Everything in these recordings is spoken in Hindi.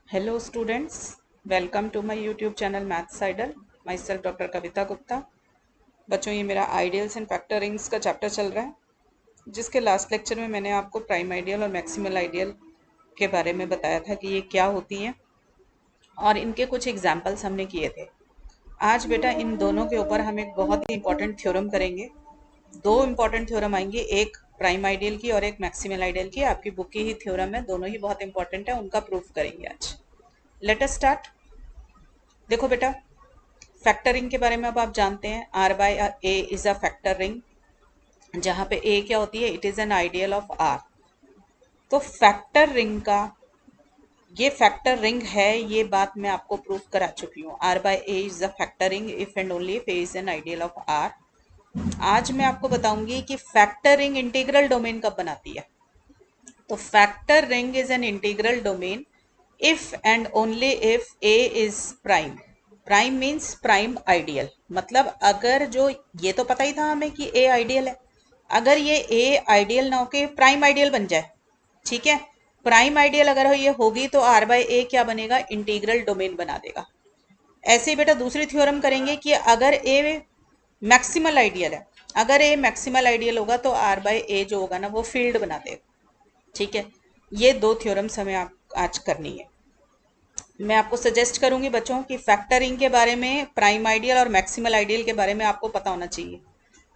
Hello students, welcome to my YouTube channel Maths Idol. Myself doctor Kavita Gupta. बच्चों ये मेरा आइडियल्स एंड फैक्टरिंग्स का चैप्टर चल रहा है, जिसके लास्ट लेक्चर में मैंने आपको प्राइम आइडियल और मैक्सिमल आइडियल के बारे में बताया था कि ये क्या होती हैं और इनके कुछ एग्जाम्पल्स हमने किए थे. आज बेटा इन दोनों के ऊपर हम एक बहुत ही इंपॉर्टेंट थ्योरम करेंगे. दो इंपॉर्टेंट थ्योरम आएंगी, एक प्राइम आइडियल की और एक मैक्सिमल आइडियल की. आपकी बुक की ही थ्योरम है, दोनों ही बहुत इंपॉर्टेंट है, उनका प्रूफ करेंगे आज. Let us start. देखो बेटा, फैक्टरिंग के बारे में अब आप जानते हैं. R by A is a factor ring, जहां पे ए क्या होती है, it is an ideal of R. तो फैक्टर रिंग का ये फैक्टर रिंग है, ये बात मैं आपको प्रूफ करा चुकी हूँ. R by A is a factor ring if and only if A is an ideal of R. आज मैं आपको बताऊंगी कि फैक्टर रिंग इंटीग्रल डोमेन कब बनाती है. तो factor ring is an integral domain if and only if A is prime. Prime means prime ideal, मतलब अगर जो, ये तो पता ही था हमें कि ए आइडियल है, अगर ये ए आइडियल ना होके प्राइम आइडियल बन जाए, ठीक है, प्राइम आइडियल अगर ये होगी तो आर बाय ए क्या बनेगा, इंटीग्रल डोमेन बना देगा. ऐसे ही बेटा दूसरी थ्योरम करेंगे कि अगर ए मैक्सिमल आइडियल है, अगर ए मैक्सिमल आइडियल होगा तो आर बाय ए जो होगा ना वो फील्ड बना देगा. ठीक है, ये दो थ्योरम्स हमें आज करनी है. मैं आपको सजेस्ट करूंगी बच्चों कि फैक्टरिंग के बारे में, प्राइम आइडियल और मैक्सिमल आइडियल के बारे में आपको पता होना चाहिए,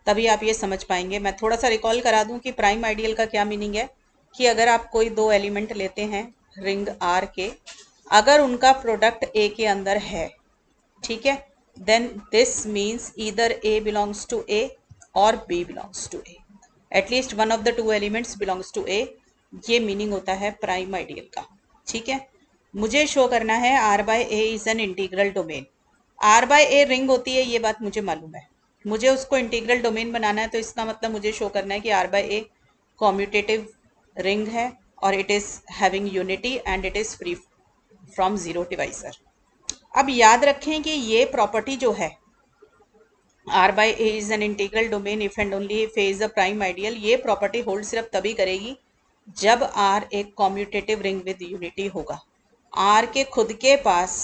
तभी आप ये समझ पाएंगे. मैं थोड़ा सा रिकॉल करा दूं कि प्राइम आइडियल का क्या मीनिंग है. कि अगर आप कोई दो एलिमेंट लेते हैं रिंग आर के, अगर उनका प्रोडक्ट ए के अंदर है, ठीक है, then this means either A belongs to A और B belongs to A. At least one of the two elements belongs to A. ये मीनिंग होता है प्राइम आइडियल का. ठीक है, मुझे शो करना है R by A is an integral domain. R by A ring होती है, ये बात मुझे मालूम है. मुझे उसको इंटीग्रल डोमेन बनाना है, तो इसका मतलब मुझे शो करना है कि R by A commutative ring है और it is having unity and it is free from zero divisor. अब याद रखें कि ये प्रॉपर्टी जो है, R by A is an integral domain if and only if A is a prime ideal, ये प्रॉपर्टी होल्ड सिर्फ तभी करेगी जब आर एक कॉम्यूटेटिव रिंग विद यूनिटी होगा. आर के खुद के पास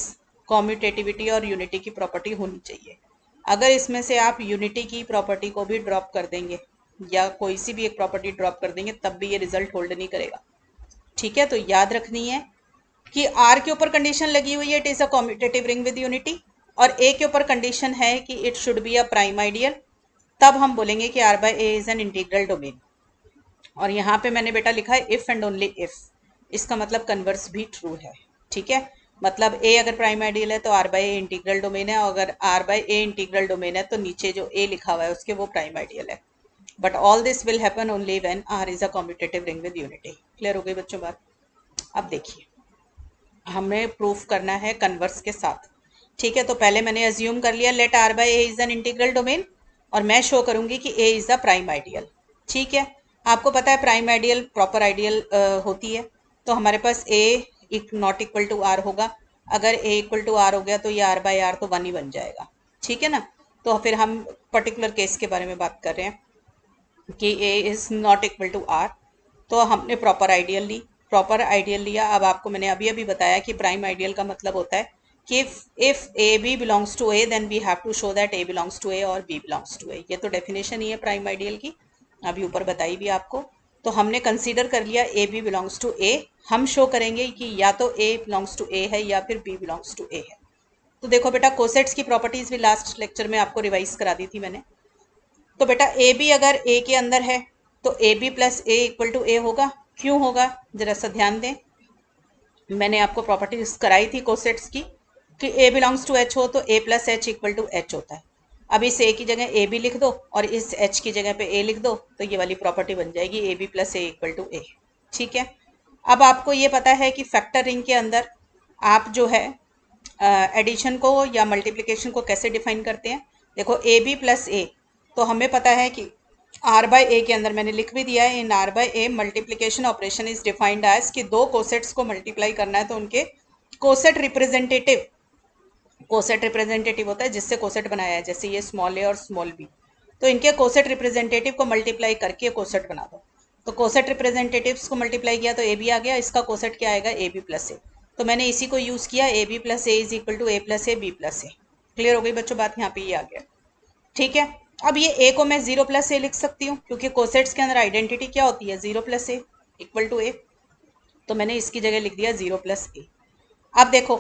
कॉम्यूटेटिविटी और यूनिटी की प्रॉपर्टी होनी चाहिए. अगर इसमें से आप यूनिटी की प्रॉपर्टी को भी ड्रॉप कर देंगे या कोई सी भी एक प्रॉपर्टी ड्रॉप कर देंगे, तब भी ये रिजल्ट होल्ड नहीं करेगा. ठीक है, तो याद रखनी है कि आर के ऊपर कंडीशन लगी हुई है, it is a commutative ring with unity, और ए के ऊपर कंडीशन है कि it should be a prime ideal. तब हम बोलेंगे कि R by A is an integral domain. और यहाँ पे मैंने बेटा लिखा है इफ एंड ओनली इफ, इसका मतलब कन्वर्स भी ट्रू है. ठीक है, मतलब ए अगर प्राइम आइडियल है तो R by A integral domain है, और अगर R by A integral domain है तो नीचे जो ए लिखा हुआ है उसके वो प्राइम आइडियल है. But all this will happen only when R is a commutative ring with unity. Clear हो गई बच्चों बात. अब देखिए, हमें प्रूफ करना है कन्वर्स के साथ. ठीक है, तो पहले मैंने अज्यूम कर लिया let R by A is an integral domain, और मैं शो करूंगी कि A is the prime ideal. ठीक है, आपको पता है प्राइम आइडियल प्रॉपर आइडियल होती है, तो हमारे पास ए नॉट इक्वल टू आर होगा. अगर ए इक्वल टू आर हो गया तो ये आर बाय आर तो वन ही बन जाएगा. ठीक है ना, तो फिर हम पर्टिकुलर केस के बारे में बात कर रहे हैं कि A is not equal to R. तो हमने प्रॉपर आइडियल ली, प्रॉपर आइडियल लिया. अब आपको मैंने अभी अभी बताया कि प्राइम आइडियल का मतलब होता है कि if A B belongs to A then we have to show that A belongs to A और बी बिलोंग्स टू ए. ये तो डेफिनेशन ही है प्राइम आइडियल की, अभी ऊपर बताई भी आपको. तो हमने कंसीडर कर लिया ए बी बिलोंग्स टू ए. हम शो करेंगे कि या तो ए बिलोंग्स टू ए है या फिर बी बिलोंग्स टू ए है. तो देखो बेटा, कोसेट्स की प्रॉपर्टीज भी लास्ट लेक्चर में आपको रिवाइज करा दी थी मैंने. तो बेटा ए बी अगर ए के अंदर है तो A B plus A equal to A होगा. क्यों होगा, जरा सा ध्यान दें. मैंने आपको प्रॉपर्टीज कराई थी कोसेट्स की कि ए बिलोंग्स टू एच हो तो A plus H equal to H होता है. अब इस ए की जगह ए बी लिख दो और इस एच की जगह पे ए लिख दो, तो ये वाली प्रॉपर्टी बन जाएगी A B plus A equal to A. ठीक है, अब आपको ये पता है कि फैक्टर रिंग के अंदर आप जो है एडिशन को या मल्टीप्लिकेशन को कैसे डिफाइन करते हैं. देखो ए बी प्लस ए, तो हमें पता है कि आर बाय ए के अंदर मैंने लिख भी दिया है, in R by A multiplication operation is defined as कि दो कोसेट्स को मल्टीप्लाई करना है तो उनके कोसेट रिप्रेजेंटेटिव, कोसेट रिप्रेजेंटेटिव होता है जिससे कोसेट बनाया है, जैसे ये स्मॉल ए और स्मॉल बी, तो इनके कोसेट रिप्रेजेंटेटिव को मल्टीप्लाई करके कोसेट बना दो. तो कोसेट रिप्रेजेंटेटिव्स को मल्टीप्लाई किया तो ए बी आ गया, इसका कोसेट क्या आएगा, ए बी प्लस ए. तो मैंने इसी को यूज़ किया, A B plus A is equal to A plus A B plus A. Clear हो गई बच्चों बात, यहाँ पे ये आ गया। ठीक है, अब ये ए को मैं 0 प्लस ए लिख सकती हूँ, क्योंकि कोसेट्स के अंदर आइडेंटिटी क्या होती है, 0 प्लस ए इक्वल टू ए। तो मैंने इसकी जगह लिख दिया 0 प्लस ए। अब देखो,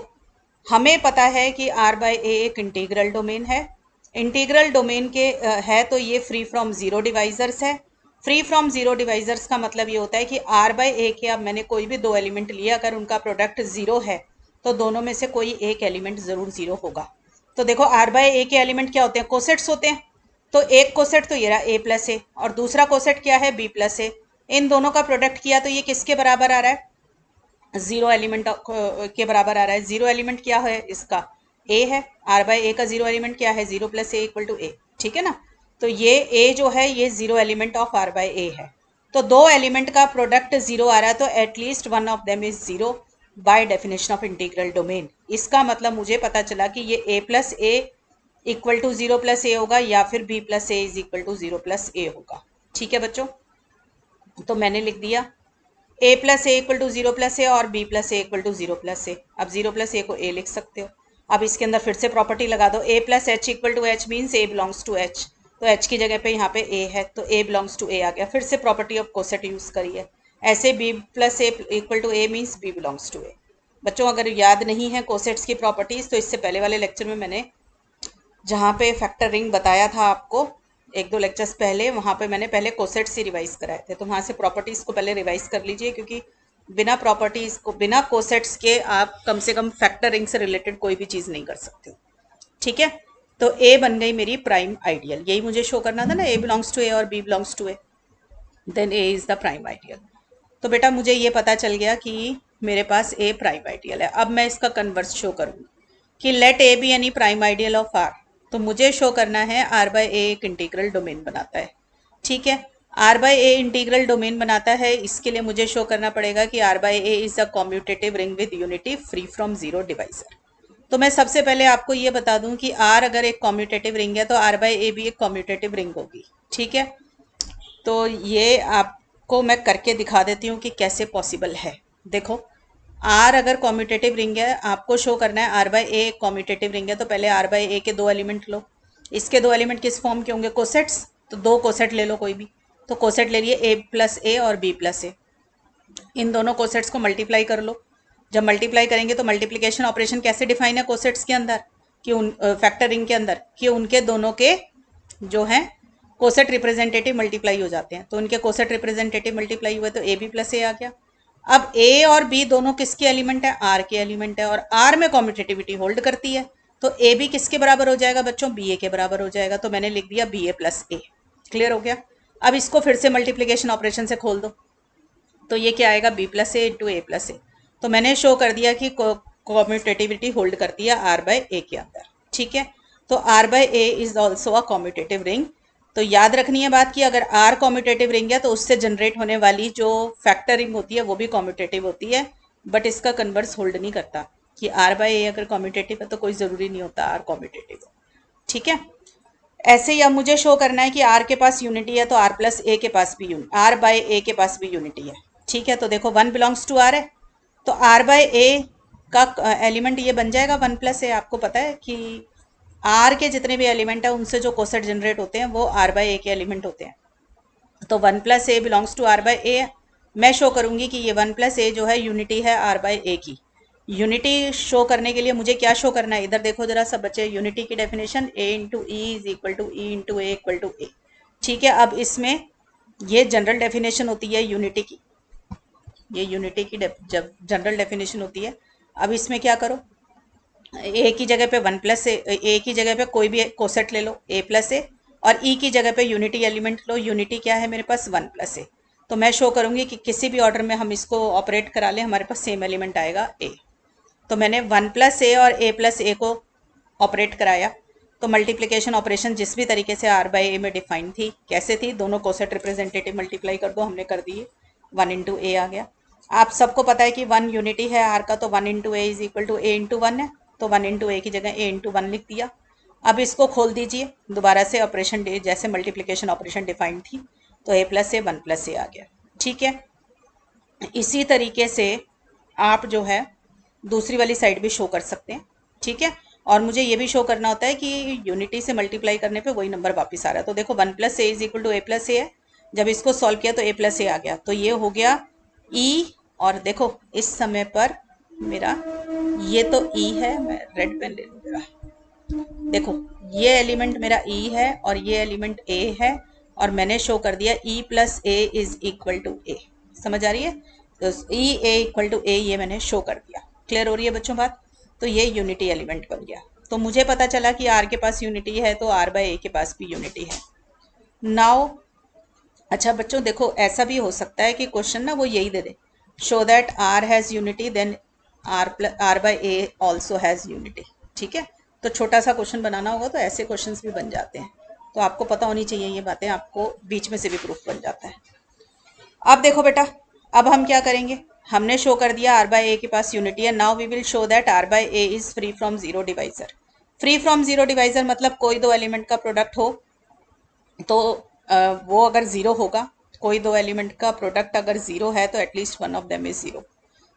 हमें पता है कि आर बाय ए एक इंटीग्रल डोमेन है। इंटीग्रल डोमेन के है तो ये फ्री फ्रॉम जीरो डिवाइजर्स है। फ्री फ्रॉम जीरो डिवाइजर्स का मतलब ये होता है कि आर बाय ए के, अब मैंने कोई भी दो एलिमेंट लिया, अगर उनका प्रोडक्ट जीरो है तो दोनों में से कोई एक एलिमेंट जरूर जीरो होगा। तो देखो, आर बाय ए के एलिमेंट क्या होते हैं, कोसेट्स होते हैं। तो एक कोसेट तो ये रहा ए प्लस ए, और दूसरा कोसेट क्या है, बी प्लस ए। इन दोनों का प्रोडक्ट किया तो ये किसके बराबर आ रहा है, जीरो एलिमेंट के बराबर आ रहा है। जीरो एलिमेंट क्या है इसका, ए है। आर बाय ए का जीरो एलिमेंट क्या है, 0 plus A equal to A. ठीक है ना, तो ये ए जो है ये zero element of R by A है। तो दो एलिमेंट का प्रोडक्ट जीरो आ रहा है, तो at least one of them is zero by definition of integral domain. इसका मतलब मुझे पता चला कि ये A plus A equal to 0 plus A होगा, या फिर B plus A is equal to 0 plus A होगा। ठीक है बच्चों, तो मैंने लिख दिया A plus A equal to 0 plus A और B plus A equal to 0 plus A. अब 0 प्लस ए को ए लिख सकते हो। अब इसके अंदर फिर से प्रॉपर्टी लगा दो, A plus H equal to H means A belongs to H. तो एच की जगह पे यहाँ पे ए है, तो ए बिलोंग्स टू ए आ गया। फिर से प्रॉपर्टी ऑफ कोसेट यूज करिए। ऐसे B plus A equal to A means B belongs to A. बच्चों अगर याद नहीं है कोसेट्स की प्रॉपर्टीज, तो इससे पहले वाले लेक्चर में मैंने जहाँ पे फैक्टर रिंग बताया था आपको एक दो लेक्चर्स पहले, वहाँ पे मैंने पहले कोसेट्स ही रिवाइज कराए थे। तो वहाँ से प्रॉपर्टीज़ को पहले रिवाइज कर लीजिए, क्योंकि बिना प्रॉपर्टीज़ को, बिना कोसेट्स के आप कम से कम फैक्टर रिंग से रिलेटेड कोई भी चीज़ नहीं कर सकते। ठीक है, तो ए बन गई मेरी प्राइम आइडियल। यही मुझे शो करना था ना, ए बिलोंग्स टू ए और B belongs to A, then A is the prime ideal. तो बेटा मुझे ये पता चल गया कि मेरे पास ए प्राइम आइडियल है। अब मैं इसका कन्वर्स शो करूँगी कि let A be any prime ideal of R. तो मुझे शो करना है आर बाय ए एक इंटीग्रल डोमेन बनाता है। ठीक है, R by A integral domain बनाता है, इसके लिए मुझे शो करना पड़ेगा कि R by A is a commutative ring with unity free from zero divisor. तो मैं सबसे पहले आपको ये बता दूं कि आर अगर एक कॉम्यूटेटिव रिंग है तो आर बाय ए भी एक कॉम्यूटेटिव रिंग होगी। ठीक है, तो ये आपको मैं करके दिखा देती हूँ कि कैसे पॉसिबल है। देखो, आर अगर कॉम्यूटेटिव रिंग है, आपको शो करना है आर बाय ए एक कॉम्यूटेटिव रिंग है, तो पहले आर बाय ए के दो एलिमेंट लो। इसके दो एलिमेंट किस फॉर्म के होंगे, कोसेट्स। तो दो कोसेट ले लो कोई भी। तो कोसेट ले लिए ए प्लस ए और बी प्लस ए। इन दोनों कोसेट्स को मल्टीप्लाई कर लो। जब मल्टीप्लाई करेंगे तो मल्टीप्लिकेशन ऑपरेशन कैसे डिफाइन है कोसेट्स के अंदर, कि उन फैक्टर रिंग के अंदर, कि उनके दोनों के जो हैं कोसेट रिप्रेजेंटेटिव मल्टीप्लाई हो जाते हैं। तो उनके कोसेट रिप्रेजेंटेटिव मल्टीप्लाई हुए तो ए बी प्लस ए आ गया। अब ए और बी दोनों किसके एलिमेंट है, आर के एलिमेंट है, और आर में कॉम्पिटिटिविटी होल्ड करती है। तो ए बी किसके बराबर हो जाएगा बच्चों, बी ए के बराबर हो जाएगा। तो मैंने लिख दिया B A plus A. Clear हो गया। अब इसको फिर से मल्टीप्लिकेशन ऑपरेशन से खोल दो, तो ये क्या आएगा, B plus A into A plus ए। तो मैंने शो कर दिया कि कॉम्यूटेटिविटी होल्ड करती है आर बाय ए के अंदर। ठीक है, तो R by A is also a commutative ring. तो याद रखनी है बात कि अगर आर कॉम्यूटेटिव रिंग है तो उससे जनरेट होने वाली जो फैक्टर रिंग होती है वो भी कॉम्यूटेटिव होती है, बट इसका कन्वर्स होल्ड नहीं करता कि आर बाय ए अगर कॉम्यूटेटिव है तो कोई ज़रूरी नहीं होता आर कॉम्यूटेटिव हो। ठीक है, ऐसे ही अब मुझे शो करना है कि आर के पास यूनिटी है तो आर प्लस ए के पास भी आर बाय ए के पास भी यूनिटी है। ठीक है, तो देखो वन बिलोंग्स टू आर है, तो आर बाय ए का एलिमेंट ये बन जाएगा वन प्लस ए। आपको पता है कि आर के जितने भी एलिमेंट है उनसे जो कोसेट जनरेट होते हैं वो आर बाय ए के एलिमेंट होते हैं। तो one plus A belongs to R by A. मैं शो करूंगी कि ये वन प्लस ए जो है यूनिटी है आर बाय ए की। यूनिटी शो करने के लिए मुझे क्या शो करना है, इधर देखो जरा सब बच्चे, यूनिटी की definition A into E is equal to E into A equal to A. ठीक है, अब इसमें ये जनरल डेफिनेशन होती है यूनिटी की, ये यूनिटी की जब जनरल डेफिनेशन होती है। अब इसमें क्या करो, ए की जगह पे वन प्लस ए की जगह पे कोई भी कोसेट ले लो ए प्लस ए, और ई की जगह पे यूनिटी एलिमेंट लो। यूनिटी क्या है मेरे पास, वन प्लस ए। तो मैं शो करूंगी कि किसी भी ऑर्डर में हम इसको ऑपरेट करा लें हमारे पास सेम एलिमेंट आएगा ए। तो मैंने वन प्लस ए और ए प्लस ए को ऑपरेट कराया। तो मल्टीप्लिकेशन ऑपरेशन जिस भी तरीके से आर बाय ए में डिफाइन थी, कैसे थी, दोनों कोसेट रिप्रेजेंटेटिव मल्टीप्लाई कर दो, हमने कर दिए, वन इंटू ए आ गया। आप सबको पता है कि वन यूनिटी है आर का, तो one into A is equal to A into one है, तो वन इंटू ए की जगह ए इंटू वन लिख दिया। अब इसको खोल दीजिए दोबारा से, ऑपरेशन जैसे मल्टीप्लिकेशन ऑपरेशन डिफाइंड थी, तो A plus A one plus A आ गया। ठीक है, इसी तरीके से आप जो है दूसरी वाली साइड भी शो कर सकते हैं, ठीक है। और मुझे ये भी शो करना होता है कि यूनिटी से मल्टीप्लाई करने पे वही नंबर वापस आ रहा है। तो देखो 1 + a = a + a है, जब इसको सॉल्व किया तो a + a आ गया, तो ये हो गया e। और देखो इस समय पर मेरा ये तो e है, मैं रेड पेन ले लूँ जरा। देखो ये एलिमेंट मेरा e है और ये एलिमेंट a है, और मैंने शो कर दिया e + a = a। समझ आ रही है? तो e a = a ये मैंने शो कर दिया। क्लियर हो रही है बच्चों बात? तो ये यूनिटी एलिमेंट बन गया। तो मुझे पता चला कि r के पास यूनिटी है, तो r/a के पास भी यूनिटी है। नाउ अच्छा बच्चों देखो, ऐसा भी हो सकता है कि क्वेश्चन ना वो यही दे दे, show that r has unity then r/a also has unity, ठीक है। तो छोटा सा क्वेश्चन बनाना होगा तो ऐसे क्वेश्चंस भी बन जाते हैं। तो आपको पता होनी चाहिए ये बातें, आपको बीच में से भी प्रूफ बन जाता है। अब देखो बेटा, अब हम क्या करेंगे, हमने शो कर दिया r/a के पास यूनिटी है। Now we will show that r/a is free from zero divisor. Free from zero divisor मतलब कोई दो एलिमेंट का प्रोडक्ट हो तो वो अगर ज़ीरो होगा, कोई दो एलिमेंट का प्रोडक्ट अगर ज़ीरो है तो at least one of them is zero,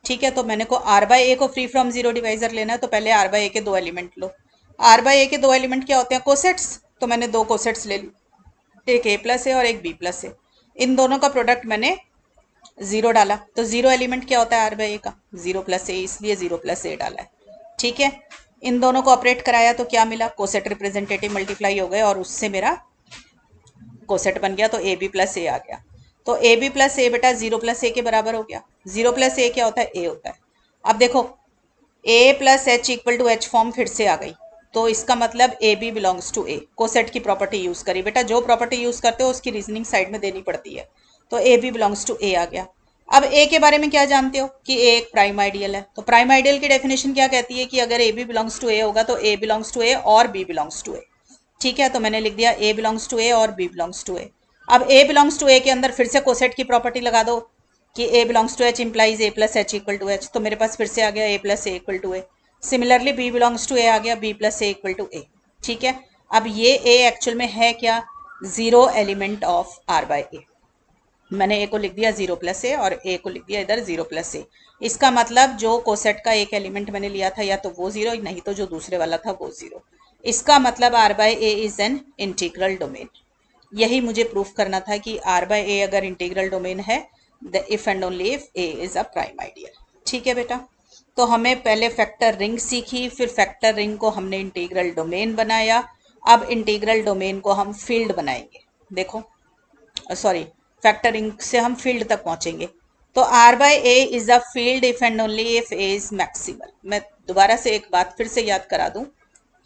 ठीक है। तो मैंने को r/a को फ्री फ्रॉम जीरो डिवाइजर लेना है, तो पहले r/a के दो एलिमेंट लो। r/a के दो एलिमेंट क्या होते हैं? कोसेट्स। तो मैंने दो कोसेट्स ले ली, एक a + a और एक b + a। इन दोनों का प्रोडक्ट मैंने जीरो डाला, तो जीरो एलिमेंट क्या होता है r/a का? 0 + a, इसलिए 0 + a डाला है, ठीक है। इन दोनों को ऑपरेट कराया तो क्या मिला? कोसेट रिप्रेजेंटेटिव मल्टीप्लाई हो गए और उससे मेरा कोसेट बन गया, तो ab + a आ गया। तो ab + a बेटा 0 + a के बराबर हो गया। 0 + a क्या होता है? a होता है। अब देखो a + h = h फॉर्म फिर से आ गई, तो इसका मतलब ab belongs to a। Coset की प्रॉपर्टी यूज करी बेटा, जो प्रॉपर्टी यूज करते हो उसकी रीजनिंग साइड में देनी पड़ती है। तो ab बिलोंग्स टू a आ गया। अब a के बारे में क्या जानते हो कि a एक प्राइम आइडियल है। तो प्राइम आइडियल की डेफिनेशन क्या कहती है कि अगर ab बिलोंग्स टू a होगा तो a बिलोंग्स टू a और b बिलोंग्स टू a, ठीक है। तो मैंने लिख दिया a बिलोंग्स टू a और b बिलोंग्स टू a। अब a बिलोंग्स टू a के अंदर फिर से कोसेट की प्रॉपर्टी लगा दो कि a belongs to h implies a + h = h, तो मेरे पास फिर से आ गया a + a = a। Similarly b belongs to a आ गया, b + a = a, ठीक है। अब ये a एक्चुअल में है क्या? Zero element of r/a। मैंने a को लिख दिया 0 + a और a को लिख दिया इधर 0 + a। इसका मतलब जो कोसेट का एक एलिमेंट मैंने लिया था या तो वो जीरो, नहीं तो जो दूसरे वाला था वो जीरो। इसका मतलब r/a is an integral domain. यही मुझे प्रूफ करना था कि r/a अगर इंटीग्रल डोमेन है, the if and only if a is a prime ideal, ठीक है बेटा। तो हमें पहले फैक्टर रिंग सीखी, फिर फैक्टर रिंग को हमने इंटीग्रल डोमेन बनाया। अब इंटीग्रल डोमेन को हम फील्ड बनाएंगे। देखो सॉरी, फैक्टरिंग से हम फील्ड तक पहुंचेंगे। तो r/a is a field if and only if a is maximal. मैं दोबारा से एक बात फिर से याद करा दूं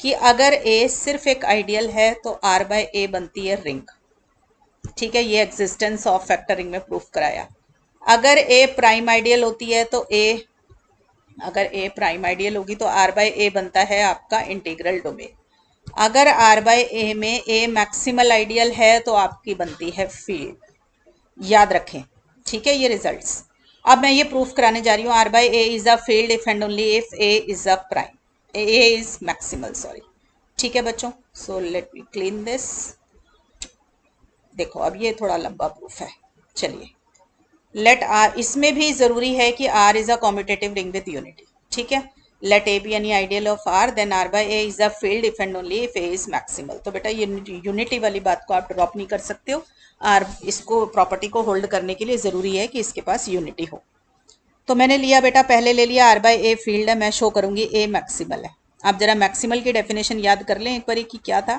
कि अगर a सिर्फ एक आइडियल है तो r/a बनती है रिंग, ठीक है। ये एग्जिस्टेंस ऑफ फैक्टरिंग में प्रूफ कराया। अगर a प्राइम आइडियल होती है तो अगर a प्राइम आइडियल होगी तो r/a बनता है आपका इंटीग्रल डोमेन। अगर r/a में a मैक्सिमल आइडियल है तो आपकी बनती है फील्ड। याद रखें, ठीक है ये रिजल्ट्स। अब मैं ये प्रूफ कराने जा रही हूँ r/a is a field if and only if a is a prime, a is maximal, sorry, ठीक है बच्चों। So let me clean this. देखो अब ये थोड़ा लंबा प्रूफ है, चलिए। लेट आर, इसमें भी जरूरी है कि r is a commutative ring with unity, ठीक है। Let a be any ideal of r then r/a is a field if and only if a is maximal. तो बेटा ये यूनिटी वाली बात को आप ड्रॉप नहीं कर सकते हो। r इसको प्रॉपर्टी को होल्ड करने के लिए जरूरी है कि इसके पास यूनिटी हो। तो मैंने लिया बेटा, पहले ले लिया r/a फील्ड है, मैं शो करूंगी a मैक्सिमल है। आप जरा मैक्सिमल की डेफिनेशन याद कर लें एक बार कि क्या था,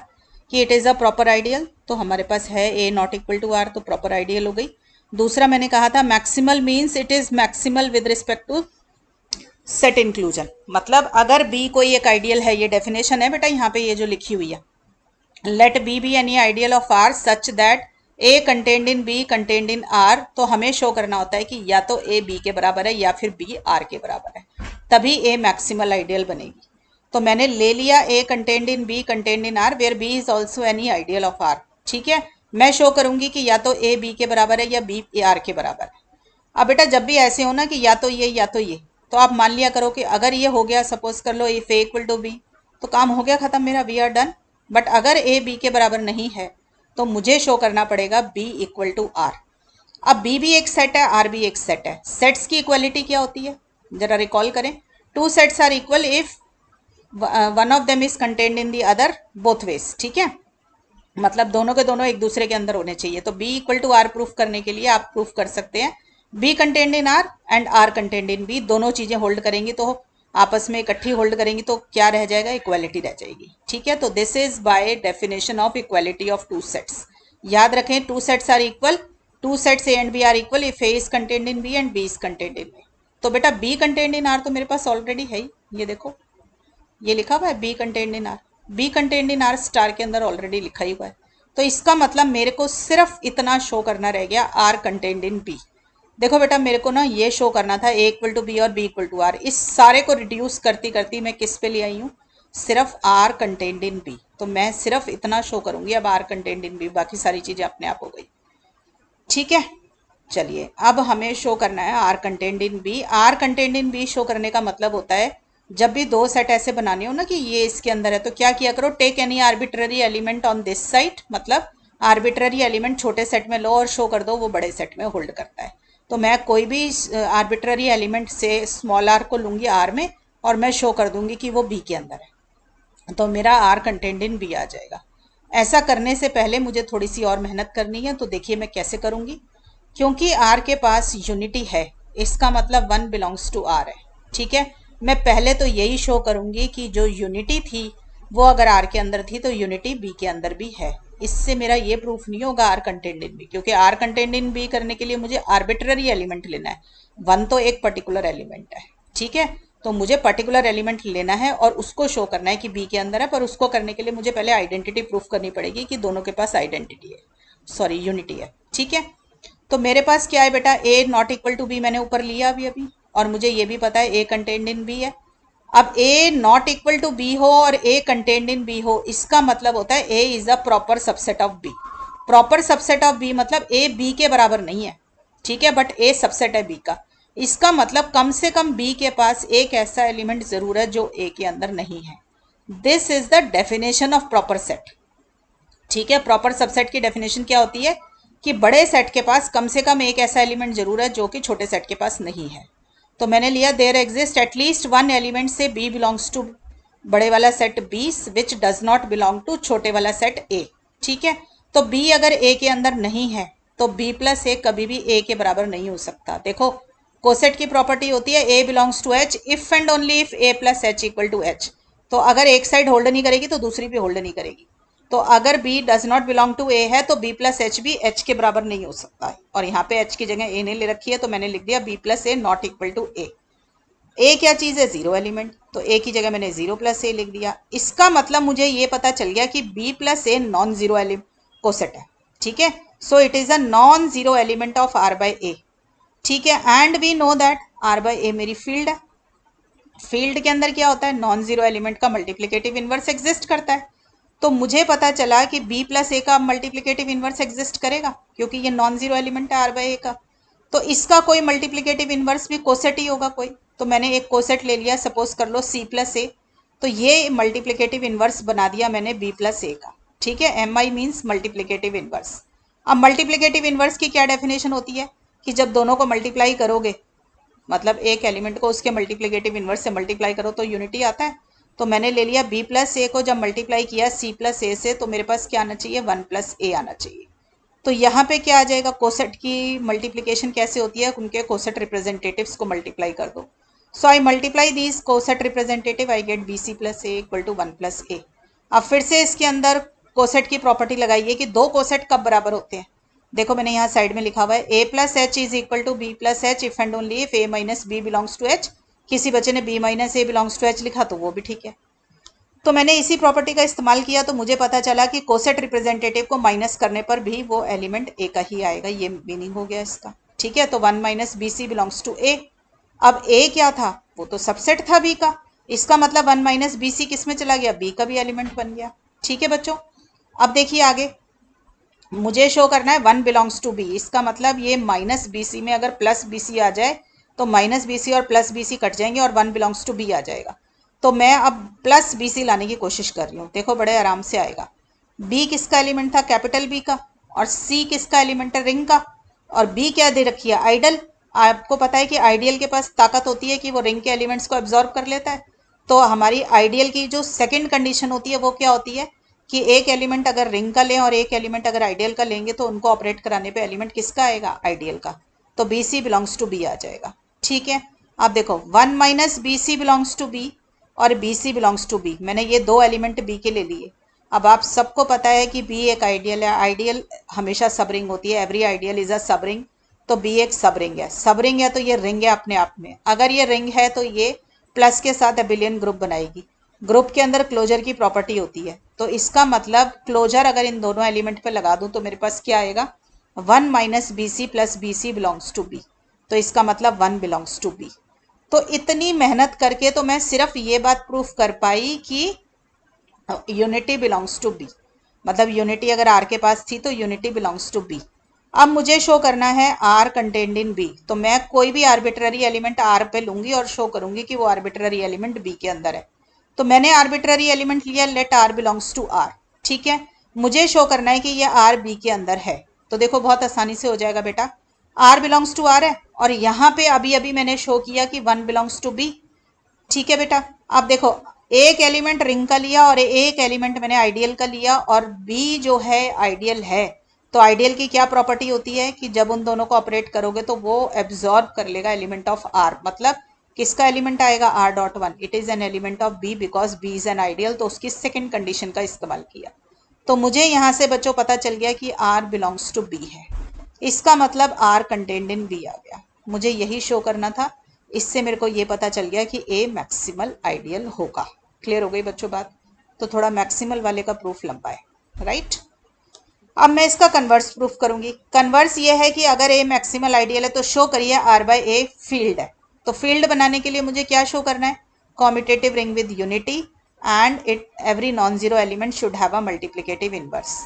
कि it is a proper ideal. तो हमारे पास है a not equal to r, तो प्रॉपर आइडियल हो गई। दूसरा मैंने कहा था maximal means it is maximal with respect to set inclusion. मतलब अगर b कोई एक आइडियल है, ये डेफिनेशन है बेटा यहाँ पे ये जो लिखी हुई है, let b be any ideal of r such that a contained in b contained in r। तो हमें शो करना होता है कि या तो a b के बराबर है या फिर b r के बराबर है, तभी a मैक्सिमल आइडियल बनेगी। तो मैंने ले लिया a contained in b contained in r where b is also any ideal of r, ठीक है। मैं शो करूंगी कि या तो a b के बराबर है या b r के बराबर है। अब बेटा जब भी ऐसे हो ना कि या तो ये या तो ये, तो आप मान लिया करो कि अगर ये हो गया, सपोज कर लो if a equal to b, तो काम हो गया खत्म मेरा, वी आर डन। बट अगर a b के बराबर नहीं है तो मुझे शो करना पड़ेगा b इक्वल टू r। अब b भी एक सेट है, r भी एक सेट है। सेट्स की इक्वालिटी क्या होती है जरा रिकॉल करें। Two sets are equal if one of them is contained in the other both ways, ठीक है, मतलब दोनों के दोनों एक दूसरे के अंदर होने चाहिए। तो B equal to R proof करने के लिए आप प्रूफ कर सकते हैं B contained in R and R contained in B, दोनों चीजें होल्ड करेंगी तो आपस में इकट्ठी होल्ड करेंगी तो क्या रह जाएगा, इक्वालिटी रह जाएगी, ठीक है। तो this is by definition of equality of two sets. याद रखें two sets are equal, two sets A and B are equal if A is contained in B and B is contained in A. तो बेटा बी कंटेंड इन आर तो मेरे पास ऑलरेडी है ही, ये देखो ये लिखा हुआ है B contained in R, B contained in R star के अंदर ऑलरेडी लिखा ही हुआ है। तो इसका मतलब मेरे को सिर्फ इतना शो करना रह गया आर कंटेंड इन बी। देखो बेटा मेरे को ना ये शो करना था ए इक्वल टू बी और बी इक्वल टू आर, इस सारे को रिड्यूस करती करती मैं किस पे ले आई हूँ, सिर्फ आर कंटेंड इन बी। तो मैं सिर्फ इतना शो करूंगी अब आर कंटेंड इन बी, बाकी सारी चीजें अपने आप हो गई, ठीक है। चलिए अब हमें शो करना है R contained in B. R contained in B show करने का मतलब होता है जब भी दो सेट ऐसे बनाने हो ना कि ये इसके अंदर है तो क्या किया करो, take any arbitrary element on this side, मतलब आर्बिट्ररी एलिमेंट छोटे सेट में लो और शो कर दो वो बड़े सेट में होल्ड करता है। तो मैं कोई भी आर्बिट्ररी एलिमेंट से स्मॉल आर को लूंगी आर में और मैं शो कर दूंगी कि वो बी के अंदर है, तो मेरा आर कंटेंड इन बी आ जाएगा। ऐसा करने से पहले मुझे थोड़ी सी और मेहनत करनी है, तो देखिए मैं कैसे करूंगी। क्योंकि आर के पास यूनिटी है इसका मतलब वन बिलोंग्स टू आर है, ठीक है। मैं पहले तो यही शो करूंगी कि जो यूनिटी थी वो अगर आर के अंदर थी तो यूनिटी बी के अंदर भी है। इससे मेरा ये प्रूफ नहीं होगा आर कंटेंड इन बी, क्योंकि आर कंटेंड इन बी करने के लिए मुझे आर्बिट्ररी एलिमेंट लेना है, वन तो एक पर्टिकुलर एलिमेंट है, ठीक है। तो मुझे पर्टिकुलर एलिमेंट लेना है और उसको शो करना है कि बी के अंदर है, पर उसको करने के लिए मुझे पहले आइडेंटिटी प्रूफ करनी पड़ेगी कि दोनों के पास आइडेंटिटी है, सॉरी यूनिटी है, ठीक है। तो मेरे पास क्या है बेटा, ए नॉट इक्वल टू बी मैंने ऊपर लिया अभी और मुझे ये भी पता है ए कंटेंड इन बी है। अब ए नॉट इक्वल टू बी हो और ए कंटेंड इन बी हो, इसका मतलब होता है A is a proper subset of B. Proper subset of B मतलब ए बी के बराबर नहीं है, ठीक है, बट ए सबसेट है बी का। इसका मतलब कम से कम बी के पास एक ऐसा एलिमेंट जरूर है जो ए के अंदर नहीं है। This is the definition of proper set, ठीक है। प्रॉपर सबसेट की डेफिनेशन क्या होती है कि बड़े सेट के पास कम से कम एक ऐसा एलिमेंट जरूर है जो कि छोटे सेट के पास नहीं है। तो मैंने लिया there exist at least one element say B belongs to बड़े वाला set B which does not belong to छोटे वाला सेट ए, ठीक है। तो बी अगर ए के अंदर नहीं है तो बी प्लस ए कभी भी ए के बराबर नहीं हो सकता। देखो कोसेट की प्रॉपर्टी होती है A belongs to H if and only if A plus H equal to H. तो अगर एक साइड होल्ड नहीं करेगी तो दूसरी भी होल्ड नहीं करेगी। तो अगर b does not belong to a है तो b प्लस एच भी h के बराबर नहीं हो सकता है, और यहाँ पे h की जगह a ने ले रखी है तो मैंने लिख दिया b plus A not equal to a। a क्या चीज है, जीरो एलिमेंट, तो a की जगह मैंने जीरो प्लस ए लिख दिया। इसका मतलब मुझे ये पता चल गया कि b plus A non zero element coset है, ठीक है। So it is a non zero element of r by a, ठीक है। And we know that r by a मेरी फील्ड है। फील्ड के अंदर क्या होता है, नॉन जीरो एलिमेंट का मल्टीप्लिकेटिव इनवर्स एग्जिस्ट करता है। तो मुझे पता चला कि b प्लस ए का मल्टीप्लिकेटिव इनवर्स एग्जिस्ट करेगा क्योंकि ये नॉन जीरो एलिमेंट है r बाय ए का। तो इसका कोई मल्टीप्लिकेटिव इनवर्स भी कोसेट ही होगा कोई। तो मैंने एक कोसेट ले लिया, सपोज कर लो c प्लस ए, तो ये मल्टीप्लिकेटिव इनवर्स बना दिया मैंने b प्लस ए का, ठीक है। M I means multiplicative inverse. अब मल्टीप्लिकेटिव इनवर्स की क्या डेफिनेशन होती है कि जब दोनों को मल्टीप्लाई करोगे, मतलब एक एलिमेंट को उसके मल्टीप्लिकेटिव इनवर्स से मल्टीप्लाई करो तो यूनिटी आता है। तो मैंने ले लिया b प्लस ए को जब मल्टीप्लाई किया c प्लस ए से, तो मेरे पास क्या आना चाहिए, 1 प्लस ए आना चाहिए। तो यहाँ पे क्या आ जाएगा, कोसेट की मल्टीप्लिकेशन कैसे होती है, उनके कोसेट रिप्रेजेंटेटिव्स को मल्टीप्लाई कर दो। So I multiply these coset representative, I get bc plus A equal to 1 plus A. अब फिर से इसके अंदर कोसेट की प्रॉपर्टी लगाइए कि दो कोसेट कब बराबर होते हैं। देखो मैंने यहाँ साइड में लिखा हुआ है a plus H is equal to B plus H if and only if a minus B belongs to H. किसी बच्चे ने b minus A belongs to H लिखा तो वो भी ठीक है। तो मैंने इसी प्रॉपर्टी का इस्तेमाल किया तो मुझे पता चला कि कोसेट रिप्रेजेंटेटिव को माइनस करने पर भी वो एलिमेंट ए का ही आएगा, ये मीनिंग हो गया इसका, ठीक है। तो 1 minus B C belongs to A. अब ए क्या था, वो तो सबसेट था बी का, इसका मतलब 1 माइनस बी सी किस में चला गया, बी का भी एलिमेंट बन गया, ठीक है बच्चों। अब देखिए आगे मुझे शो करना है 1 बिलोंग्स टू बी, इसका मतलब ये माइनस बी सी में अगर प्लस बी सी आ जाए तो माइनस बी सी और प्लस बी सी कट जाएंगे और 1 बिलोंग्स टू बी आ जाएगा। तो मैं अब प्लस बी सी लाने की कोशिश कर रही हूँ, देखो बड़े आराम से आएगा। बी किसका एलिमेंट था, कैपिटल बी का, और सी किसका एलिमेंट है, रिंग का, और बी क्या दे रखी है, आइडल। आपको पता है कि आइडियल के पास ताकत होती है कि वो रिंग के एलिमेंट्स को एब्जॉर्ब कर लेता है। तो हमारी आइडियल की जो सेकंड कंडीशन होती है वो क्या होती है कि एक एलिमेंट अगर रिंग का लें और एक एलिमेंट अगर आइडियल का लेंगे तो उनको ऑपरेट कराने पे एलिमेंट किसका आएगा, आइडियल का। तो B C belongs to B आ जाएगा। ठीक है, आप देखो 1 minus B C belongs to B और B C belongs to B, मैंने ये दो एलिमेंट बी के ले लिए। अब आप सबको पता है कि बी एक आइडियल है, आइडियल हमेशा सब रिंग होती है, एवरी आइडियल इज अ सब रिंग। तो बी एक सब रिंग है, सब रिंग है तो ये रिंग है अपने आप में। अगर ये रिंग है तो ये प्लस के साथ एबिलियन ग्रुप बनाएगी। ग्रुप के अंदर क्लोजर की प्रॉपर्टी होती है, तो इसका मतलब क्लोजर अगर इन दोनों एलिमेंट पे लगा दूं तो मेरे पास क्या आएगा, 1 minus B C plus B C belongs to B. तो इसका मतलब 1 बिलोंग्स टू बी। तो इतनी मेहनत करके तो मैं सिर्फ ये बात प्रूफ कर पाई कि यूनिटी बिलोंग्स टू बी, मतलब यूनिटी अगर आर के पास थी तो यूनिटी बिलोंग्स टू बी। अब मुझे शो करना है आर कंटेन्ड इन बी, तो मैं कोई भी आर्बिट्ररी एलिमेंट आर पे लूंगी और शो करूंगी कि वो आर्बिट्ररी एलिमेंट बी के अंदर है। तो मैंने आर्बिट्ररी एलिमेंट लिया, let R belongs to R. ठीक है, मुझे शो करना है कि ये आर बी के अंदर है। तो देखो बहुत आसानी से हो जाएगा बेटा, आर बिलोंग्स टू आर है और यहाँ पे अभी अभी मैंने शो किया कि 1 बिलोंग्स टू बी। ठीक है बेटा, अब देखो एक एलिमेंट रिंग का लिया और एक एलिमेंट मैंने आइडियल का लिया, और बी जो है आइडियल है। तो आइडियल की क्या प्रॉपर्टी होती है कि जब उन दोनों को ऑपरेट करोगे तो वो एब्जॉर्ब कर लेगा एलिमेंट ऑफ आर। मतलब किसका एलिमेंट आएगा, R dot one, it is an element of B because B is an ideal. तो उसकी सेकेंड कंडीशन का इस्तेमाल किया। तो मुझे यहाँ से बच्चों पता चल गया कि आर बिलोंग्स टू बी है, इसका मतलब आर कंटेन्ड इन बी आ गया। मुझे यही शो करना था, इससे मेरे को ये पता चल गया कि ए मैक्सिमल आइडियल होगा। क्लियर हो गई बच्चों बात। तो थोड़ा मैक्सिमल वाले का प्रूफ लंबा है, राइट। अब मैं इसका कन्वर्स प्रूफ करूंगी। कन्वर्स ये है कि अगर ए मैक्सिमल आइडियल है तो शो करिए आर बाय ए फील्ड है। तो फील्ड बनाने के लिए मुझे क्या शो करना है, commutative ring with unity and it every non zero element should have a multiplicative inverse.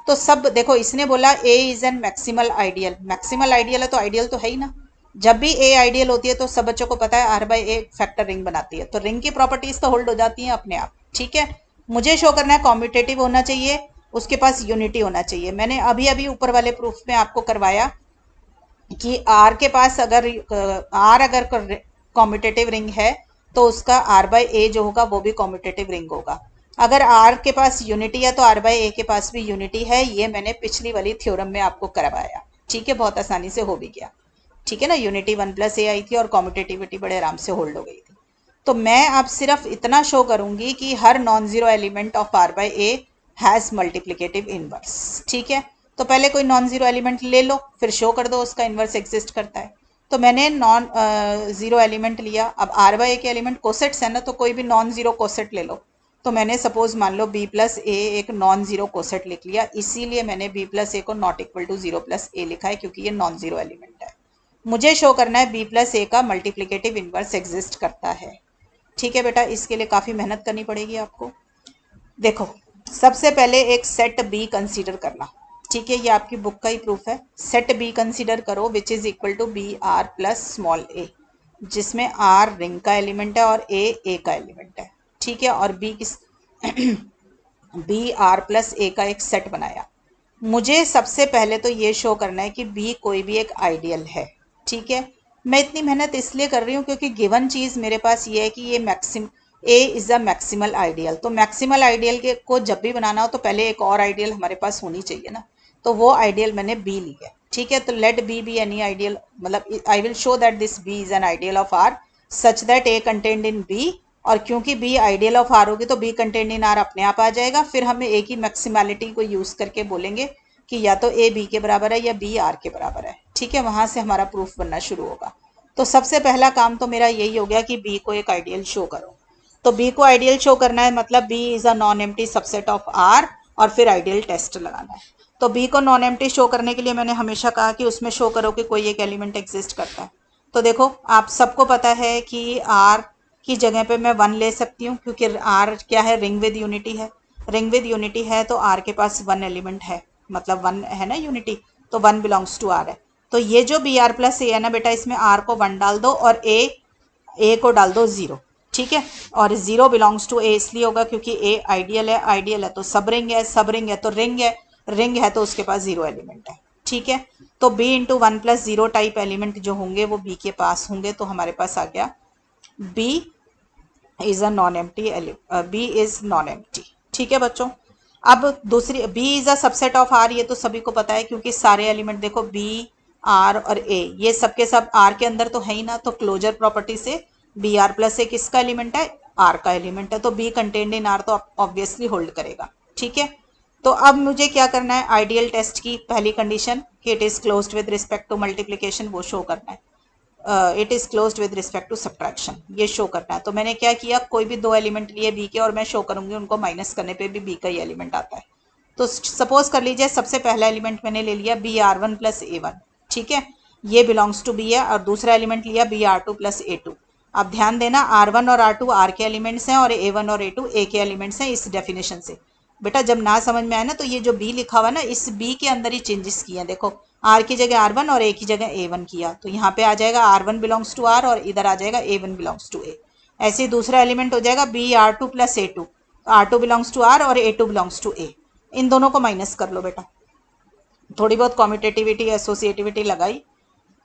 तो सब देखो, इसने बोला A is an maximal ideal, maximal ideal है तो आइडियल तो है ही ना। जब भी ए आइडियल होती है तो सब बच्चों को पता है R by A factor ring बनाती है, तो रिंग की प्रॉपर्टीज तो होल्ड हो जाती हैं अपने आप। ठीक है, मुझे शो करना है कॉम्यूटेटिव होना चाहिए, उसके पास यूनिटी होना चाहिए। मैंने अभी अभी ऊपर वाले प्रूफ में आपको करवाया कि आर के पास अगर कॉम्यूटेटिव रिंग है तो उसका आर बाई ए जो होगा वो भी कॉम्यूटेटिव रिंग होगा। अगर आर के पास यूनिटी है तो आर बाई ए के पास भी यूनिटी है। ये मैंने पिछली वाली थ्योरम में आपको करवाया। ठीक है, बहुत आसानी से हो भी गया। ठीक है ना, यूनिटी 1 प्लस ए आई थी और कॉम्यूटेटिविटी बड़े आराम से होल्ड हो गई थी। तो मैं अब सिर्फ इतना शो करूंगी कि हर non zero element of R by A has multiplicative inverse. ठीक है, तो पहले कोई नॉन जीरो एलिमेंट ले लो, फिर शो कर दो उसका इनवर्स एग्जिस्ट करता है। तो मैंने नॉन जीरो एलिमेंट लिया। अब आर बाई ए के एलिमेंट कोसेट्स है ना, तो कोई भी नॉन जीरो कोसेट ले लो। तो मैंने सपोज मान लो बी प्लस ए एक नॉन जीरो कोसेट लिख लिया, इसीलिए मैंने बी प्लस ए को not equal to zero plus A लिखा है क्योंकि ये नॉन जीरो एलिमेंट है। मुझे शो करना है बी प्लस ए का मल्टीप्लिकेटिव इनवर्स एग्जिस्ट करता है। ठीक है बेटा, इसके लिए काफ़ी मेहनत करनी पड़ेगी आपको। देखो, सबसे पहले एक सेट बी कंसीडर करना। ठीक है, ये आपकी बुक का ही प्रूफ है। सेट बी कंसीडर करो which is equal to B R plus small A, जिसमें आर रिंग का एलिमेंट है और ए का एलिमेंट है। ठीक है, और बी किस बी आर प्लस ए का एक सेट बनाया। मुझे सबसे पहले तो ये शो करना है कि बी कोई भी एक आइडियल है। ठीक है, मैं इतनी मेहनत इसलिए कर रही हूँ क्योंकि गिवन चीज़ मेरे पास ये है कि ये A is a maximal ideal. तो मैक्सिमल आइडियल के को जब भी बनाना हो तो पहले एक और आइडियल हमारे पास होनी चाहिए ना, तो वो आइडियल मैंने बी ली है। ठीक है, तो let B be any ideal, मतलब I will show that this B is an ideal of R such that A contained in B. और क्योंकि बी आइडियल ऑफ आर होगी तो बी कंटेन्ड इन आर अपने आप आ जाएगा। फिर हमें ए की मैक्सिमलिटी को यूज़ करके बोलेंगे कि या तो ए बी के बराबर है या बी आर के बराबर है। ठीक है, वहां से हमारा प्रूफ बनना शुरू होगा। तो सबसे पहला काम तो मेरा यही हो गया कि बी को एक आइडियल शो करो। तो बी को आइडियल शो करना है, मतलब B is a non empty subset of R, और फिर आइडियल टेस्ट लगाना है। तो बी को नॉन एम्प्टी शो करने के लिए मैंने हमेशा कहा कि उसमें शो करो कि कोई एक एलिमेंट एग्जिस्ट करता है। तो देखो, आप सबको पता है कि आर की जगह पे मैं 1 ले सकती हूँ क्योंकि आर क्या है, रिंग विद यूनिटी है। रिंग विद यूनिटी है तो आर के पास 1 एलिमेंट है, मतलब 1 है ना यूनिटी, तो 1 बिलोंग्स टू आर है। तो ये जो बी आर प्लस ए है ना बेटा, इसमें आर को 1 डाल दो और ए को डाल दो 0। ठीक है, और 0 बिलोंग्स टू ए इसलिए होगा क्योंकि ए आइडियल है, आइडियल है तो सब रिंग है, सब रिंग है तो रिंग है, रिंग है तो उसके पास 0 एलिमेंट है। ठीक है। तो B इंटू 1+0 टाइप एलिमेंट जो होंगे वो B के पास होंगे, तो हमारे पास आ गया B is a non empty B is non empty. ठीक है बच्चों। अब दूसरी B is a subset of R, ये तो सभी को पता है क्योंकि सारे एलिमेंट देखो B R और A ये सबके सब R के अंदर तो है ही ना, तो क्लोजर प्रॉपर्टी से BR+A किसका एलिमेंट है? R का एलिमेंट है, तो B कंटेन्ड इन R तो ऑब्वियसली होल्ड करेगा। ठीक है। तो अब मुझे क्या करना है, आइडियल टेस्ट की पहली कंडीशन कि it is closed with respect to multiplication वो शो करना है, it is closed with respect to subtraction ये शो करना है। तो मैंने क्या किया, कोई भी दो एलिमेंट लिए बी के और मैं शो करूंगी उनको माइनस करने पे भी बी का ही एलिमेंट आता है। तो सपोज कर लीजिए सबसे पहला एलिमेंट मैंने ले लिया BR1+A1, ठीक है, ये बिलोंग्स टू बी है, और दूसरा एलिमेंट लिया BR2+A2। अब ध्यान देना R1 और R2 R के एलिमेंट्स हैं और A1 और A2 A के एलिमेंट्स हैं इस डेफिनेशन से। बेटा जब ना समझ में आए ना तो ये जो B लिखा हुआ ना इस B के अंदर ही चेंजेस किए हैं। देखो R की जगह R1 और A की जगह A1 किया, तो यहाँ पे आ जाएगा R1 बिलोंग्स टू R और इधर आ जाएगा A1 बिलोंग्स टू A। ऐसे ही दूसरा एलिमेंट हो जाएगा BR2+A2, R2 belongs to R और A2 बिलोंग्स टू A। इन दोनों को माइनस कर लो बेटा, थोड़ी बहुत कॉम्यूटेटिविटी एसोसिएटिविटी लगाई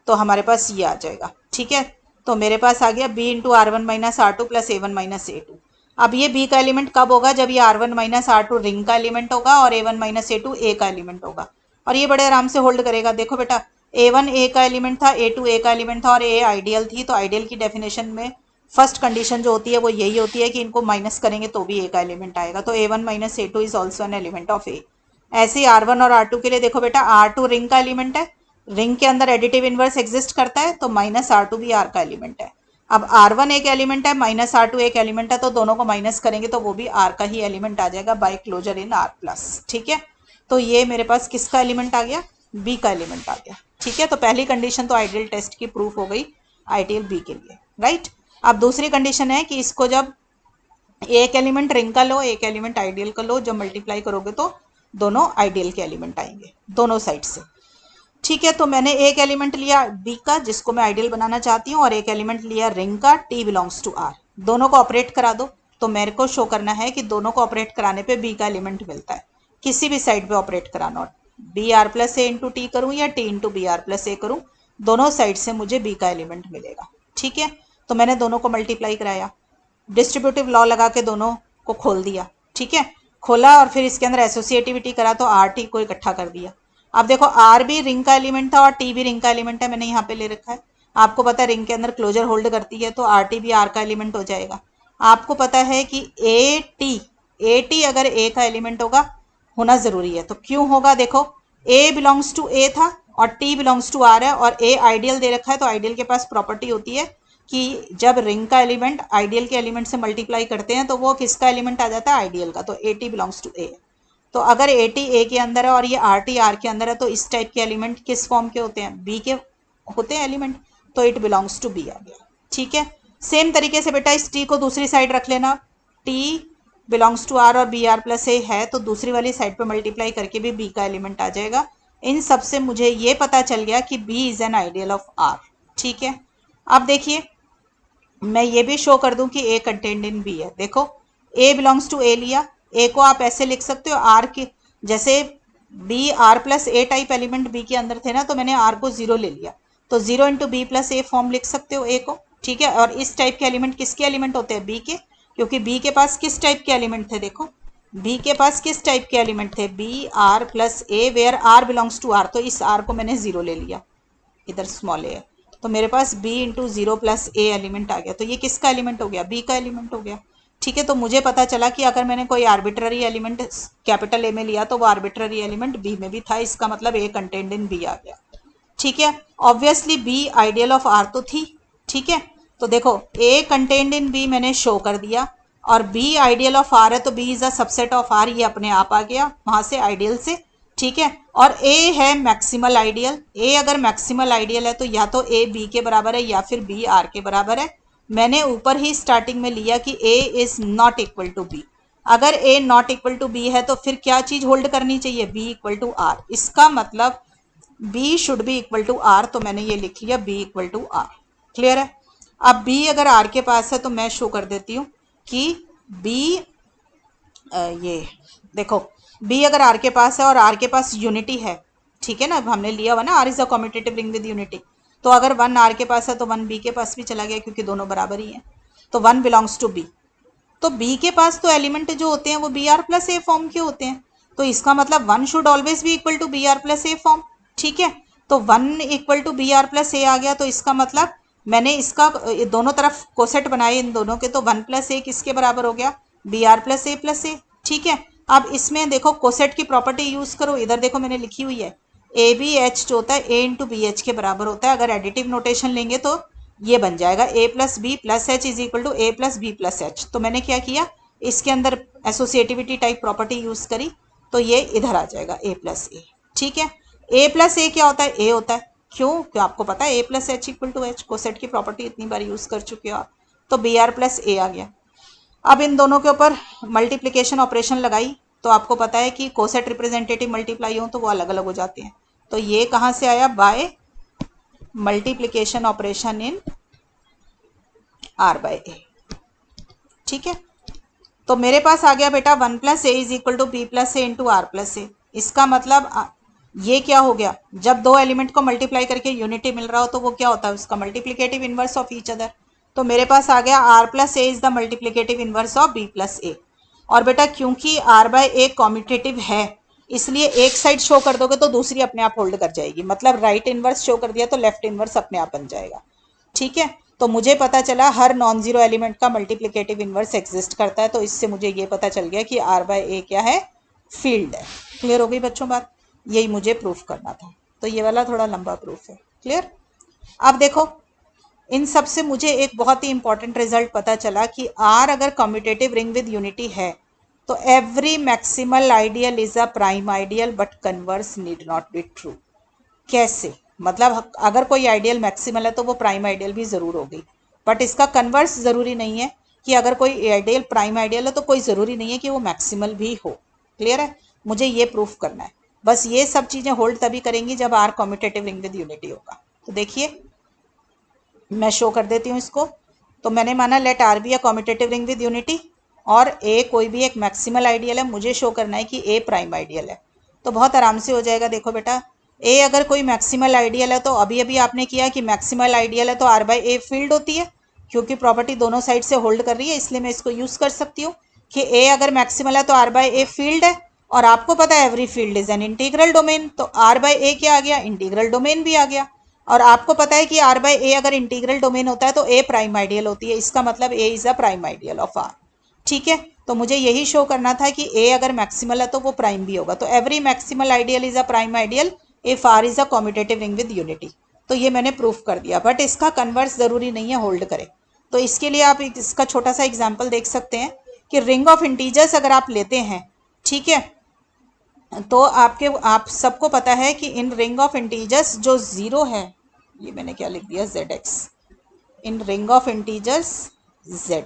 तो हमारे पास ये आ जाएगा। ठीक है। तो मेरे पास आ गया B इंटू R1-R2+A1-A2। अब ये B का एलिमेंट कब होगा, जब ये R1-R2 रिंग का एलिमेंट होगा और A1-A2 A का एलिमेंट होगा, और ये बड़े आराम से होल्ड करेगा। देखो बेटा A1 A का एलिमेंट था, A2 A का एलिमेंट था और A आइडियल थी, तो आइडियल की डेफिनेशन में फर्स्ट कंडीशन जो होती है वो यही होती है कि इनको माइनस करेंगे तो भी A का एलिमेंट आएगा, तो A1-A2 is also an element of A। ऐसे ही R1 और R2 के लिए देखो बेटा R2 रिंग का एलिमेंट है, रिंग के अंदर एडिटिव इनवर्स एग्जिस्ट करता है, तो -R2 भी R का एलिमेंट है। अब R1 एक एलिमेंट है, -R2 एक एलिमेंट है, तो दोनों को माइनस करेंगे तो वो भी R का ही एलिमेंट आ जाएगा बाय क्लोजर इन R+। ठीक है। तो ये मेरे पास किसका एलिमेंट आ गया, B का एलिमेंट आ गया। ठीक है। तो पहली कंडीशन तो आइडियल टेस्ट की प्रूफ हो गई आइडियल B के लिए, राइट। अब दूसरी कंडीशन है कि इसको जब एक एलिमेंट रिंग का लो एक एलिमेंट आइडियल का लो, जब मल्टीप्लाई करोगे तो दोनों आइडियल के एलिमेंट आएंगे दोनों साइड से। ठीक है। तो मैंने एक एलिमेंट लिया B का जिसको मैं आइडियल बनाना चाहती हूँ और एक एलिमेंट लिया रिंग का T बिलोंग्स टू R, दोनों को ऑपरेट करा दो। तो मेरे को शो करना है कि दोनों को ऑपरेट कराने पे B का एलिमेंट मिलता है, किसी भी साइड पे ऑपरेट कराना, BR+A इंटू T करूँ या T इंटू BR+A करूँ, दोनों साइड से मुझे B का एलिमेंट मिलेगा। ठीक है। तो मैंने दोनों को मल्टीप्लाई कराया, डिस्ट्रीब्यूटिव लॉ लगा के दोनों को खोल दिया। ठीक है। खोला और फिर इसके अंदर एसोसिएटिविटी करा तो RT को इकट्ठा कर दिया। अब देखो R भी रिंग का एलिमेंट था और T भी रिंग का एलिमेंट है, मैंने यहाँ पे ले रखा है। आपको पता है रिंग के अंदर क्लोजर होल्ड करती है, तो RT भी R का एलिमेंट हो जाएगा। आपको पता है कि AT अगर A का एलिमेंट होना जरूरी है, तो क्यों होगा, देखो A बिलोंग्स टू A था और T बिलोंग्स टू R है और A आइडियल दे रखा है, तो आइडियल के पास प्रॉपर्टी होती है कि जब रिंग का एलिमेंट आइडियल के एलिमेंट से मल्टीप्लाई करते हैं तो वो किसका एलिमेंट आ जाता है, आइडियल का, तो AT बिलोंग्स टू A। तो अगर AT A के अंदर है और ये RT R के अंदर है, तो इस टाइप के एलिमेंट किस फॉर्म के होते हैं, B के होते हैं एलिमेंट, तो इट बिलोंग्स टू B आ गया। ठीक है। सेम तरीके से बेटा इस T को दूसरी साइड रख लेना, T बिलोंग्स टू R और BR+A है, तो दूसरी वाली साइड पे मल्टीप्लाई करके भी B का एलिमेंट आ जाएगा। इन सब से मुझे ये पता चल गया कि B is an ideal of R। ठीक है। अब देखिए मैं ये भी शो कर दूं कि A कंटेन्ड इन B है। देखो A बिलोंग्स टू A लिया, A को आप ऐसे लिख सकते हो R के जैसे BR+A टाइप एलिमेंट B के अंदर थे ना, तो मैंने R को 0 ले लिया, तो 0 इंटू B+A फॉर्म लिख सकते हो A को। ठीक है। और इस टाइप के एलिमेंट किसके एलिमेंट होते हैं, B के, क्योंकि B के पास किस टाइप के एलिमेंट थे, देखो B के पास किस टाइप के एलिमेंट थे, BR+A where R belongs to R, तो इस R को मैंने 0 ले लिया, इधर स्मॉल a है, तो मेरे पास B इंटू 0+A एलिमेंट आ गया, तो ये किसका एलिमेंट हो गया, B का एलिमेंट हो गया। ठीक है। तो मुझे पता चला कि अगर मैंने कोई आर्बिट्ररी एलिमेंट कैपिटल A में लिया तो वो आर्बिट्ररी एलिमेंट B में भी था, इसका मतलब A कंटेन्ड इन B आ गया। ठीक है। Obviously B ideal of R तो थी। ठीक है। तो देखो A कंटेन्ड इन B मैंने शो कर दिया और B आइडियल ऑफ R है, तो B is a subset of R, ये अपने आप आ गया वहां से आइडियल से। ठीक है। और A है मैक्सिमल आइडियल, A अगर मैक्सिमल आइडियल है तो या तो A B के बराबर है या फिर B R के बराबर है। मैंने ऊपर ही स्टार्टिंग में लिया कि A is not equal to B, अगर A not equal to B है तो फिर क्या चीज होल्ड करनी चाहिए, B इक्वल टू R, इसका मतलब B should be equal to R, तो मैंने ये लिख लिया B equal to R। Clear है। अब B अगर R के पास है तो मैं शो कर देती हूँ कि B ये देखो B अगर R के पास है और R के पास यूनिटी है, ठीक है ना, हमने लिया हुआ ना R is a commutative ring with unity. तो अगर 1 आर के पास है तो 1 बी के पास भी चला गया, क्योंकि दोनों बराबर ही है। तो 1 बिलोंग्स टू बी। तो बी के पास तो एलिमेंट जो होते हैं वो B R plus A form के होते हैं। तो इसका मतलब 1 should always be equal to B R plus A form. ठीक है, तो 1 equal to B R plus A आ गया। तो इसका मतलब मैंने इसका दोनों तरफ कोसेट बनाए इन दोनों के, तो 1 प्लस ए किसके बराबर हो गया, B R plus A plus A. ठीक है, अब इसमें देखो कोसेट की प्रॉपर्टी यूज करो। इधर देखो मैंने लिखी हुई है ए बी एच जो होता है ए इंटू बी एच के बराबर होता है। अगर एडिटिव नोटेशन लेंगे तो ये बन जाएगा A plus B plus H is equal to A plus B plus H. तो मैंने क्या किया, इसके अंदर एसोसिएटिविटी टाइप प्रॉपर्टी यूज करी, तो ये इधर आ जाएगा ए प्लस ए। ठीक है, ए प्लस ए क्या होता है, ए होता है। क्यों आपको पता है A plus H equal to H, coset की प्रॉपर्टी इतनी बार यूज कर चुके हो आप। तो बी आर प्लस ए आ गया। अब इन दोनों के ऊपर मल्टीप्लिकेशन ऑपरेशन लगाई, तो आपको पता है कि कोसेट रिप्रेजेंटेटिव मल्टीप्लाई हो तो वो अलग अलग हो जाते हैं। तो ये कहाँ से आया, by multiplication operation in R by A. ठीक है, तो मेरे पास आ गया बेटा 1 plus A is equal to B plus A into R plus A. इसका मतलब ये क्या हो गया, जब दो एलिमेंट को मल्टीप्लाई करके यूनिटी मिल रहा हो तो वो क्या होता है, उसका multiplicative inverse of each other. तो मेरे पास आ गया R plus A is the multiplicative inverse of B plus A. और बेटा क्योंकि आर बाय ए कॉम्यूटेटिव है, इसलिए एक साइड शो कर दोगे तो दूसरी अपने आप होल्ड कर जाएगी। मतलब राइट इनवर्स शो कर दिया तो लेफ्ट इनवर्स अपने आप बन जाएगा। ठीक है, तो मुझे पता चला हर नॉन जीरो एलिमेंट का मल्टीप्लिकेटिव इनवर्स एग्जिस्ट करता है। तो इससे मुझे ये पता चल गया कि आर बाय ए क्या है, फील्ड है। क्लियर हो गई बच्चों बात, यही मुझे प्रूफ करना था। तो ये वाला थोड़ा लंबा प्रूफ है। क्लियर। अब देखो इन सब से मुझे एक बहुत ही इंपॉर्टेंट रिजल्ट पता चला कि आर अगर कम्यूटेटिव रिंग विद यूनिटी है तो every maximal ideal is a prime ideal but converse need not be true. कैसे, मतलब अगर कोई आइडियल मैक्सिमल है तो वो प्राइम आइडियल भी जरूर होगी, बट इसका कन्वर्स जरूरी नहीं है कि अगर कोई आइडियल प्राइम आइडियल है तो कोई जरूरी नहीं है कि वो मैक्सिमल भी हो। क्लियर है, मुझे ये प्रूफ करना है। बस ये सब चीजें होल्ड तभी करेंगी जब R commutative ring with unity होगा। तो देखिए मैं शो कर देती हूँ इसको। तो मैंने माना let R be a commutative ring with unity और ए कोई भी एक मैक्सिमल आइडियल है। मुझे शो करना है कि ए प्राइम आइडियल है। तो बहुत आराम से हो जाएगा। देखो बेटा ए अगर कोई मैक्सिमल आइडियल है तो अभी अभी आपने किया कि मैक्सिमल आइडियल है तो आर बाय ए फील्ड होती है, क्योंकि प्रॉपर्टी दोनों साइड से होल्ड कर रही है, इसलिए मैं इसको यूज कर सकती हूँ कि ए अगर मैक्सिमल है तो आर बाय ए फील्ड है। और आपको पता है every field is an integral domain, तो आर बाय ए क्या आ गया, इंटीग्रल डोमेन भी आ गया। और आपको पता है कि आर बाय ए अगर इंटीग्रल डोमेन होता है तो ए प्राइम आइडियल होती है, इसका मतलब A is a prime ideal of R. ठीक है, तो मुझे यही शो करना था कि ए अगर मैक्सिमल है तो वो प्राइम भी होगा। तो every maximal ideal is a prime ideal if R is a commutative ring with unity. तो ये मैंने प्रूफ कर दिया, बट इसका कन्वर्स जरूरी नहीं है होल्ड करे। तो इसके लिए आप इसका छोटा सा एग्जाम्पल देख सकते हैं कि रिंग ऑफ इंटीजर्स अगर आप लेते हैं, ठीक है, तो आप सबको पता है कि इन रिंग ऑफ इंटीजर्स जो जीरो है, ये मैंने क्या लिख दिया Z x, in ring of integers Z.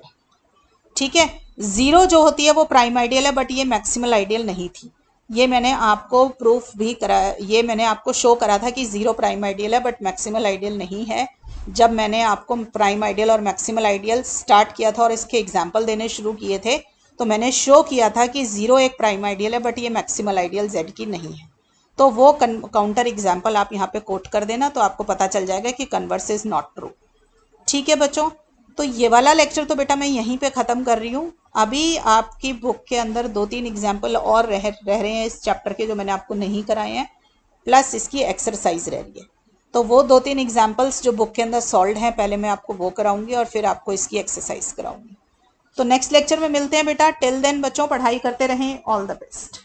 ठीक है, जीरो जो होती है वो प्राइम आइडियल है, बट ये मैक्सिमल आइडियल नहीं थी। ये मैंने आपको प्रूफ भी करा, ये मैंने आपको शो करा था कि जीरो प्राइम आइडियल है बट मैक्सिमल आइडियल नहीं है। जब मैंने आपको प्राइम आइडियल और मैक्सिमल आइडियल स्टार्ट किया था और इसके एग्जाम्पल देने शुरू किए थे, तो मैंने शो किया था कि जीरो एक प्राइम आइडियल है बट ये मैक्सिमल आइडियल जेड की नहीं है। तो वो काउंटर एग्जाम्पल आप यहाँ पे कोट कर देना, तो आपको पता चल जाएगा कि कन्वर्स इज नॉट ट्रू। ठीक है बच्चों, तो ये वाला लेक्चर तो बेटा मैं यहीं पे ख़त्म कर रही हूँ। अभी आपकी बुक के अंदर 2-3 एग्जाम्पल और रह रहे हैं इस चैप्टर के, जो मैंने आपको नहीं कराए हैं, प्लस इसकी एक्सरसाइज रह रही है। तो वो 2-3 एग्जाम्पल्स जो बुक के अंदर सॉल्व हैं, पहले मैं आपको वो कराऊंगी और फिर आपको इसकी एक्सरसाइज कराऊंगी। तो नेक्स्ट लेक्चर में मिलते हैं बेटा। टिल देन बच्चों पढ़ाई करते रहें। All the best.